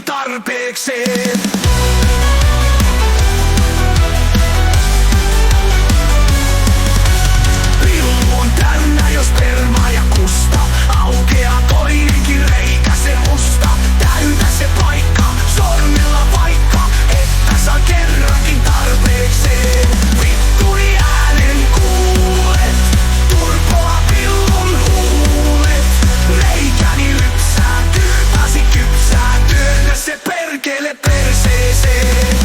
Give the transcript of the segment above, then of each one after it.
kerrankin tarpeekseen. Pillu on täynnä jo spermaa ja kusta. Aukeaa toinenkin reikä, se musta. Täytä se paikka, sormella vaikka, että saa kerrankin tarpeekseen. Vitturi äänen kuulet, turpoa pillun huulet. Reikäni lypsää, kylpäsi kypsää, työnnä se perkele perseeseen.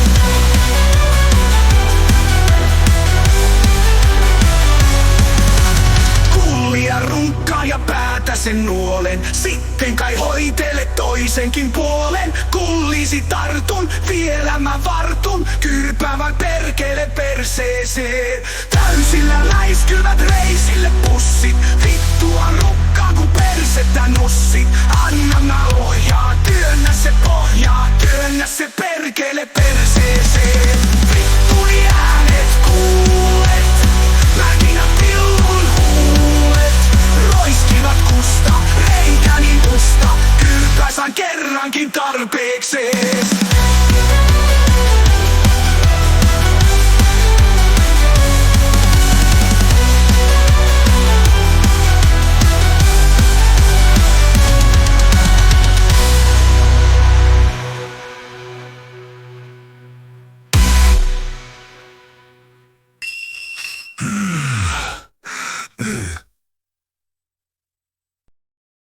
Kullia runkkaa ja päätä sen nuolen, sitten kai hoitele toisenkin puolen. Kullisi tartun, vielä mä vartun, kyrpäävän perkele perseeseen. Täysillä läiskyvät reisille pussit, vittua rukkaa kun persettä nussit. Anna mä